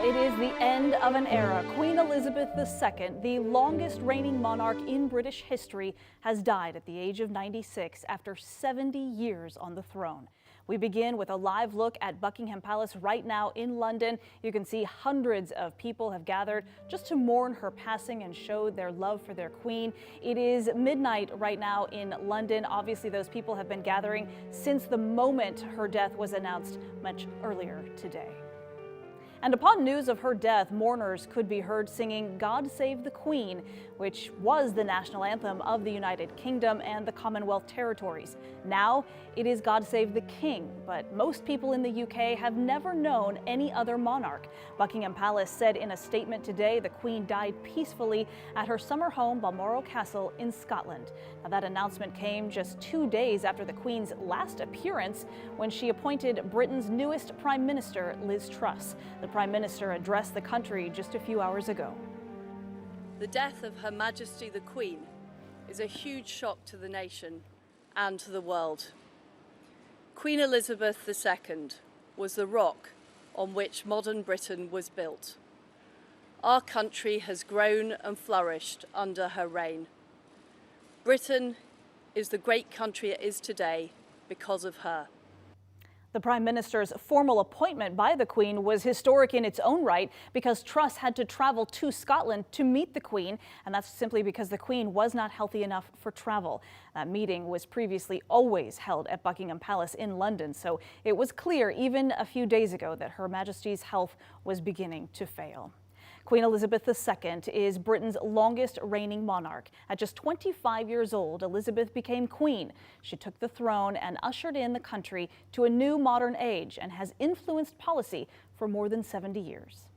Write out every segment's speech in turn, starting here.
it is the end of an era. Queen Elizabeth II, the longest reigning monarch in British history, has died at the age of 96 after 70 years on the throne. We begin with a live look at Buckingham Palace right now in London. You can see hundreds of people have gathered just to mourn her passing and show their love for their queen. It is midnight right now in London. Obviously, those people have been gathering since the moment her death was announced much earlier today. And upon news of her death, mourners could be heard singing "God Save the Queen," which was the national anthem of the United Kingdom and the Commonwealth territories. Now it is "God Save the King," but most people in the UK have never known any other monarch. Buckingham Palace said in a statement today the Queen died peacefully at her summer home, Balmoral Castle in Scotland. Now, that announcement came just 2 days after the Queen's last appearance, when she appointed Britain's newest Prime Minister, Liz Truss. The Prime Minister addressed the country just a few hours ago. The death of Her Majesty the Queen is a huge shock to the nation and to the world. Queen Elizabeth II was the rock on which modern Britain was built. Our country has grown and flourished under her reign. Britain is the great country it is today because of her. The Prime Minister's formal appointment by the Queen was historic in its own right because Truss had to travel to Scotland to meet the Queen, and that's simply because the Queen was not healthy enough for travel. That meeting was previously always held at Buckingham Palace in London, so it was clear even a few days ago that Her Majesty's health was beginning to fail. Queen Elizabeth II is Britain's longest reigning monarch. At just 25 years old, Elizabeth became queen. She took the throne and ushered in the country to a new modern age and has influenced policy for more than 70 years.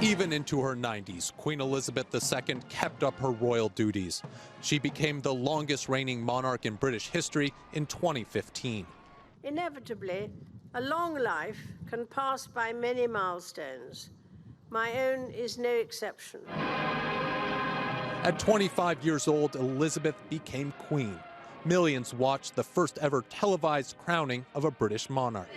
Even into her 90s, Queen Elizabeth II kept up her royal duties. She became the longest reigning monarch in British history in 2015. Inevitably, a long life can pass by many milestones. My own is no exception. At 25 years old, Elizabeth became queen. Millions watched the first ever televised crowning of a British monarch.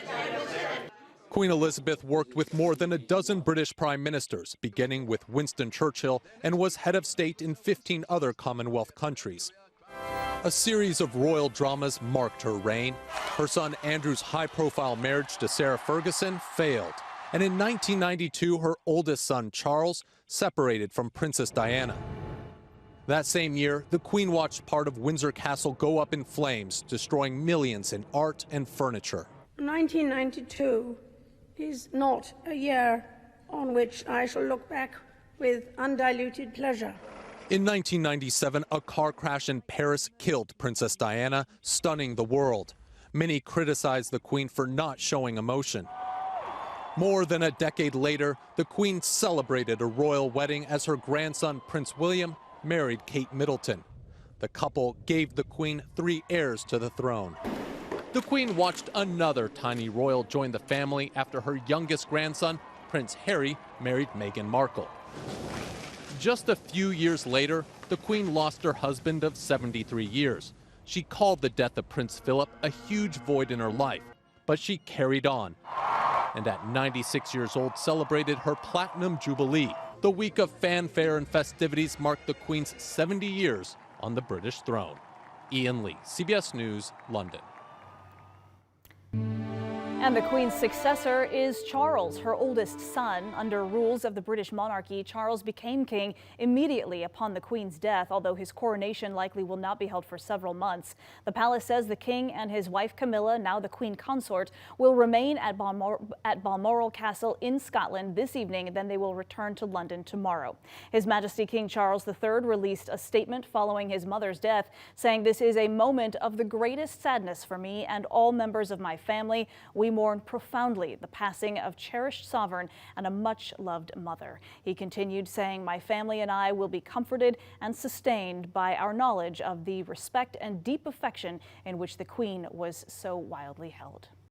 Queen Elizabeth worked with more than a dozen British prime ministers, beginning with Winston Churchill, and was head of state in 15 other Commonwealth countries. A series of royal dramas marked her reign. Her son Andrew's high-profile marriage to Sarah Ferguson failed. And in 1992, her oldest son, Charles, separated from Princess Diana. That same year, the Queen watched part of Windsor Castle go up in flames, destroying millions in art and furniture. 1992 is not a year on which I shall look back with undiluted pleasure. In 1997, a car crash in Paris killed Princess Diana, stunning the world. Many criticized the Queen for not showing emotion. More than a decade later, the Queen celebrated a royal wedding as her grandson, Prince William, married Kate Middleton. The couple gave the Queen 3 heirs to the throne. The Queen watched another tiny royal join the family after her youngest grandson, Prince Harry, married Meghan Markle. Just a few years later, the Queen lost her husband of 73 years. She called the death of Prince Philip a huge void in her life, but she carried on. And at 96 years old, celebrated her Platinum Jubilee. The week of fanfare and festivities marked the Queen's 70 years on the British throne. Ian Lee, CBS News, London. And the Queen's successor is Charles, her oldest son. Under rules of the British monarchy, Charles became king immediately upon the Queen's death, although his coronation likely will not be held for several months. The palace says the king and his wife Camilla, now the Queen consort, will remain at Balmoral Castle in Scotland this evening, and then they will return to London tomorrow. His Majesty King Charles III released a statement following his mother's death, saying, "This is a moment of the greatest sadness for me and all members of my family. We mourn profoundly the passing of cherished sovereign and a much-loved mother." He continued saying, "My family and I will be comforted and sustained by our knowledge of the respect and deep affection in which the Queen was so wildly held."